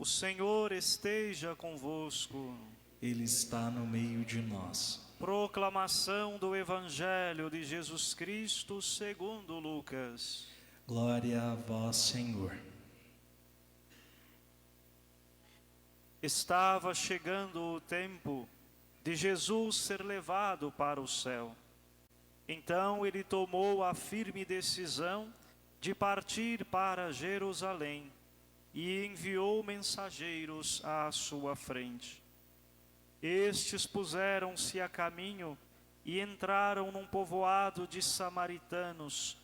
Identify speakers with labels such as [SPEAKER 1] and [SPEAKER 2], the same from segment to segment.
[SPEAKER 1] O Senhor esteja convosco.
[SPEAKER 2] Ele está no meio de nós.
[SPEAKER 1] Proclamação do Evangelho de Jesus Cristo segundo Lucas.
[SPEAKER 2] Glória a vós, Senhor.
[SPEAKER 1] Estava chegando o tempo de Jesus ser levado para o céu. Então ele tomou a firme decisão de partir para Jerusalém e enviou mensageiros à sua frente. Estes puseram-se a caminho e entraram num povoado de samaritanos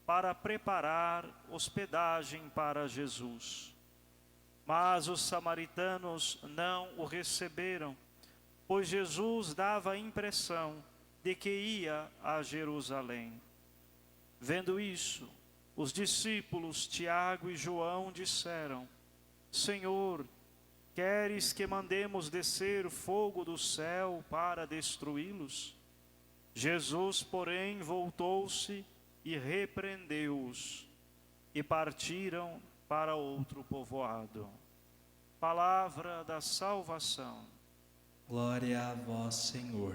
[SPEAKER 1] para preparar hospedagem para Jesus. Mas os samaritanos não o receberam, pois Jesus dava a impressão de que ia a Jerusalém. Vendo isso, os discípulos Tiago e João disseram: Senhor, queres que mandemos descer fogo do céu para destruí-los? Jesus, porém, voltou-se e repreendeu-os, e partiram para outro povoado. Palavra da salvação.
[SPEAKER 2] Glória a vós, Senhor.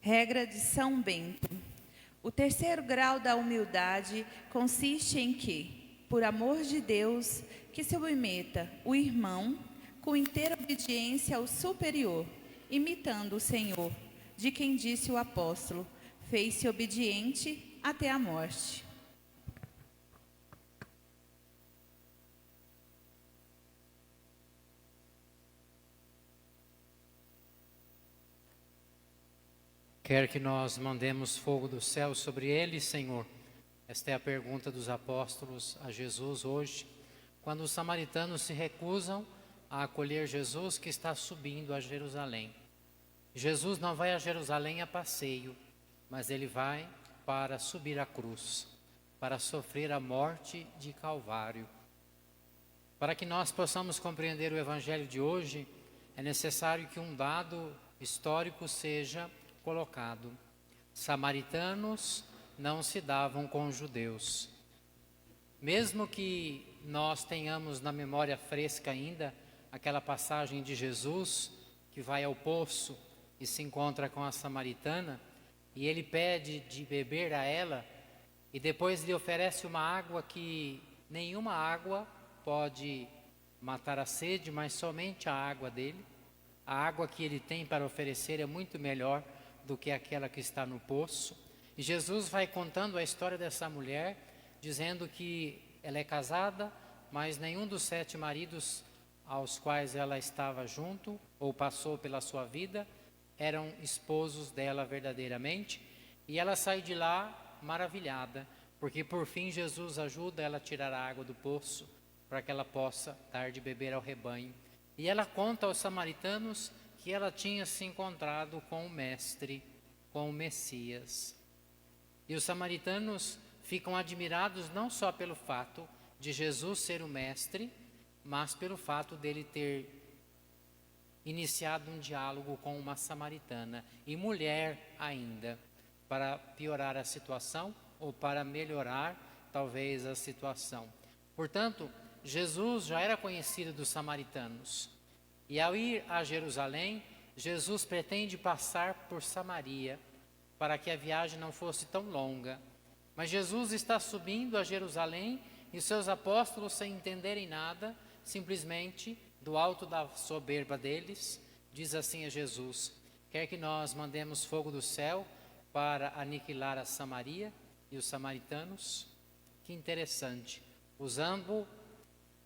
[SPEAKER 3] Regra de São Bento. O terceiro grau da humildade consiste em que, por amor de Deus, que se submeta o irmão com inteira obediência ao superior, imitando o Senhor, de quem disse o apóstolo: fez-se obediente até a morte.
[SPEAKER 4] Quer que nós mandemos fogo do céu sobre ele, Senhor? Esta é a pergunta dos apóstolos a Jesus hoje, quando os samaritanos se recusam a acolher Jesus, que está subindo a Jerusalém. Jesus não vai a Jerusalém a passeio, mas ele vai para subir a cruz, para sofrer a morte de Calvário. Para que nós possamos compreender o Evangelho de hoje, é necessário que um dado histórico seja colocado. Samaritanos não se davam com judeus. Mesmo que nós tenhamos na memória fresca ainda aquela passagem de Jesus que vai ao poço e se encontra com a samaritana, e ele pede de beber a ela, e depois lhe oferece uma água que nenhuma água pode matar a sede, mas somente a água dele. A água que ele tem para oferecer é muito melhor do que aquela que está no poço. E Jesus vai contando a história dessa mulher, dizendo que ela é casada, mas nenhum dos 7 maridos aos quais ela estava junto, ou passou pela sua vida, eram esposos dela verdadeiramente. E ela sai de lá maravilhada, porque por fim Jesus ajuda ela a tirar a água do poço, para que ela possa dar de beber ao rebanho. E ela conta aos samaritanos que ela tinha se encontrado com o Mestre, com o Messias. E os samaritanos ficam admirados não só pelo fato de Jesus ser o Mestre, mas pelo fato dele ter iniciado um diálogo com uma samaritana, e mulher ainda, para piorar a situação ou para melhorar talvez a situação. Portanto, Jesus já era conhecido dos samaritanos. E ao ir a Jerusalém, Jesus pretende passar por Samaria, para que a viagem não fosse tão longa. Mas Jesus está subindo a Jerusalém e seus apóstolos, sem entenderem nada, simplesmente, do alto da soberba deles, diz assim a Jesus: quer que nós mandemos fogo do céu para aniquilar a Samaria e os samaritanos? Que interessante, usando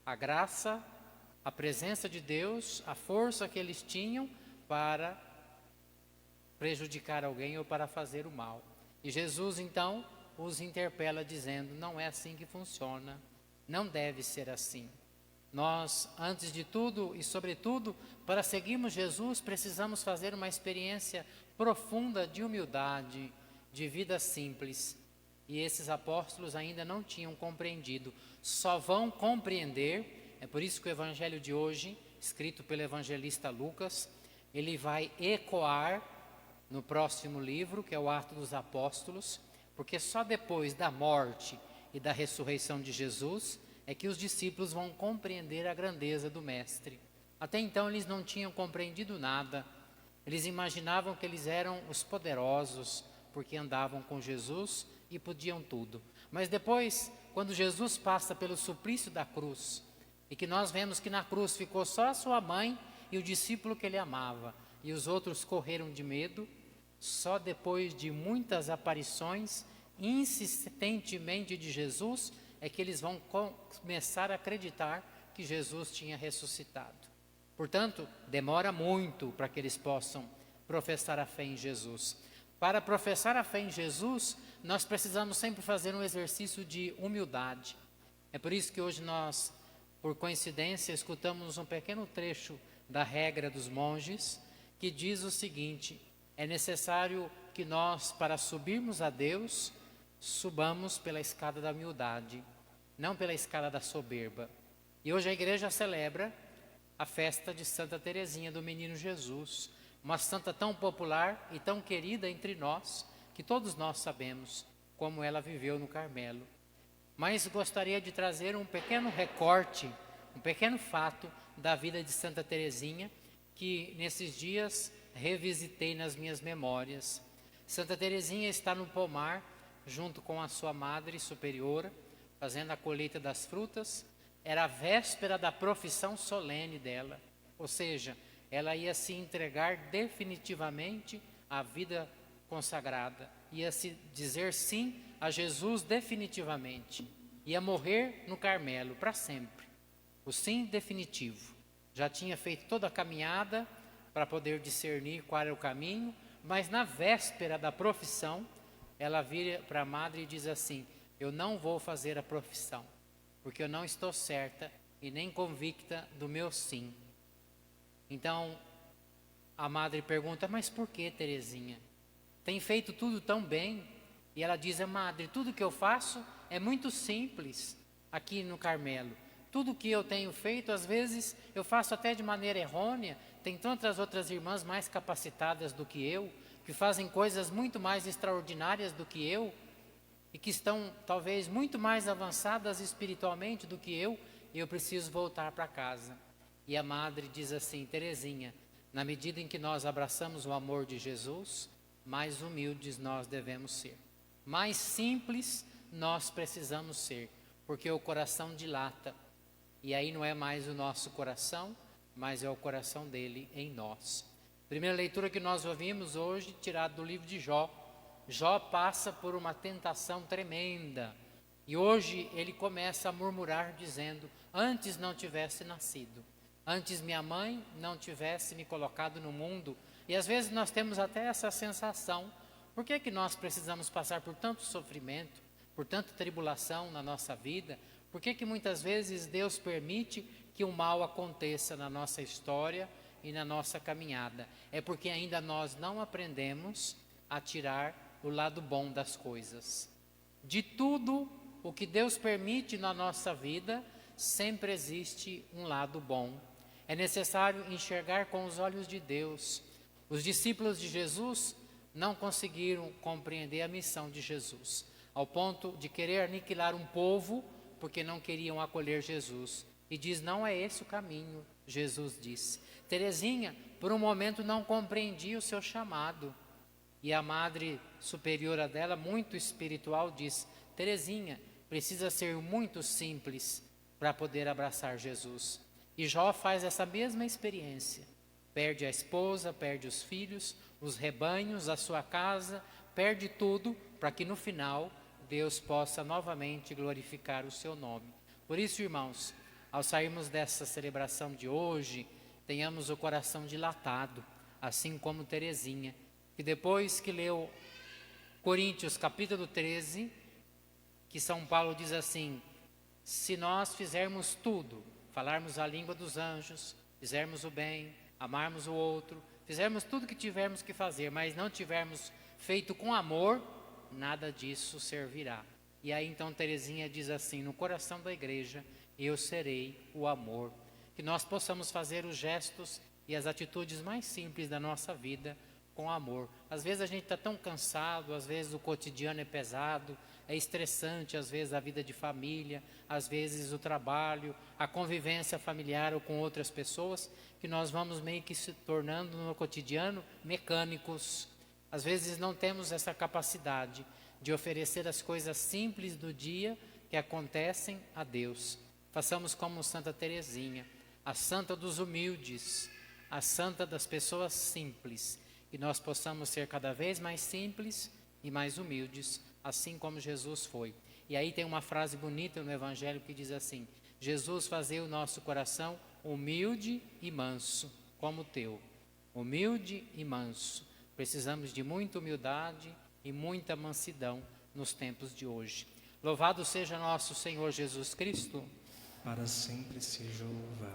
[SPEAKER 4] a graça, a presença de Deus, a força que eles tinham para prejudicar alguém ou para fazer o mal. E Jesus então os interpela dizendo: não é assim que funciona, não deve ser assim. Nós, antes de tudo e sobretudo, para seguirmos Jesus, precisamos fazer uma experiência profunda de humildade, de vida simples. E esses apóstolos ainda não tinham compreendido. Só vão compreender É por isso que o evangelho de hoje, escrito pelo evangelista Lucas, ele vai ecoar no próximo livro, que é o Atos dos Apóstolos, porque só depois da morte e da ressurreição de Jesus é que os discípulos vão compreender a grandeza do Mestre. Até então eles não tinham compreendido nada. Eles imaginavam que eles eram os poderosos, porque andavam com Jesus e podiam tudo. Mas depois, quando Jesus passa pelo suplício da cruz, e que nós vemos que na cruz ficou só a sua mãe e o discípulo que ele amava, e os outros correram de medo, só depois de muitas aparições, insistentemente de Jesus, é que eles vão começar a acreditar que Jesus tinha ressuscitado. Portanto, demora muito para que eles possam professar a fé em Jesus. Para professar a fé em Jesus, nós precisamos sempre fazer um exercício de humildade. É por isso que hoje nós, por coincidência, escutamos um pequeno trecho da regra dos monges, que diz o seguinte: é necessário que nós, para subirmos a Deus, subamos pela escada da humildade, não pela escada da soberba. E hoje a igreja celebra a festa de Santa Teresinha do Menino Jesus, uma santa tão popular e tão querida entre nós, que todos nós sabemos como ela viveu no Carmelo. Mas gostaria de trazer um pequeno recorte, um pequeno fato da vida de Santa Teresinha, que nesses dias revisitei nas minhas memórias. Santa Teresinha está no pomar, junto com a sua madre superiora, fazendo a colheita das frutas. Era a véspera da profissão solene dela, ou seja, ela ia se entregar definitivamente à vida consagrada, ia se dizer sim a Jesus definitivamente, ia morrer no Carmelo para sempre, o sim definitivo. Já tinha feito toda a caminhada para poder discernir qual era o caminho, mas na véspera da profissão, ela vira para a madre e diz assim: eu não vou fazer a profissão, porque eu não estou certa e nem convicta do meu sim. Então, a madre pergunta: mas por que, Teresinha? Tem feito tudo tão bem? E ela diz: madre, tudo que eu faço é muito simples aqui no Carmelo. Tudo que eu tenho feito, às vezes, eu faço até de maneira errônea. Tem tantas outras irmãs mais capacitadas do que eu, que fazem coisas muito mais extraordinárias do que eu, e que estão talvez muito mais avançadas espiritualmente do que eu, e eu preciso voltar para casa. E a madre diz assim: Teresinha, na medida em que nós abraçamos o amor de Jesus, mais humildes nós devemos ser. Mais simples nós precisamos ser, porque o coração dilata. E aí não é mais o nosso coração, mas é o coração dele em nós. Primeira leitura que nós ouvimos hoje, tirada do livro de Jó. Jó passa por uma tentação tremenda. E hoje ele começa a murmurar dizendo: antes não tivesse nascido, antes minha mãe não tivesse me colocado no mundo. E às vezes nós temos até essa sensação: por que que nós precisamos passar por tanto sofrimento, por tanta tribulação na nossa vida? Por que que muitas vezes Deus permite que o mal aconteça na nossa história e na nossa caminhada? É porque ainda nós não aprendemos a tirar o lado bom das coisas. De tudo o que Deus permite na nossa vida, sempre existe um lado bom. É necessário enxergar com os olhos de Deus. Os discípulos de Jesus não conseguiram compreender a missão de Jesus, ao ponto de querer aniquilar um povo porque não queriam acolher Jesus. E diz: não é esse o caminho, Jesus disse. Teresinha, por um momento, não compreendia o seu chamado. E a madre superiora dela, muito espiritual, diz: Teresinha, precisa ser muito simples para poder abraçar Jesus. E Jó faz essa mesma experiência. Perde a esposa, perde os filhos, os rebanhos, a sua casa, perde tudo para que no final Deus possa novamente glorificar o seu nome. Por isso, irmãos, ao sairmos dessa celebração de hoje, tenhamos o coração dilatado, assim como Teresinha, que depois que leu Coríntios capítulo 13, que São Paulo diz assim: se nós fizermos tudo, falarmos a língua dos anjos, fizermos o bem, amarmos o outro, fizermos tudo que tivermos que fazer, mas não tivermos feito com amor, nada disso servirá. E aí então Teresinha diz assim: no coração da igreja, eu serei o amor. Que nós possamos fazer os gestos e as atitudes mais simples da nossa vida com amor. Às vezes a gente está tão cansado, às vezes o cotidiano é pesado, é estressante, às vezes a vida de família, às vezes o trabalho, a convivência familiar ou com outras pessoas, que nós vamos meio que se tornando no cotidiano mecânicos. Às vezes não temos essa capacidade de oferecer as coisas simples do dia que acontecem a Deus. Façamos como Santa Teresinha, a santa dos humildes, a santa das pessoas simples, que nós possamos ser cada vez mais simples e mais humildes, assim como Jesus foi. E aí tem uma frase bonita no Evangelho que diz assim: Jesus fazia o nosso coração humilde e manso, como o teu. Humilde e manso. Precisamos de muita humildade e muita mansidão nos tempos de hoje. Louvado seja nosso Senhor Jesus Cristo.
[SPEAKER 2] Para sempre seja louvado.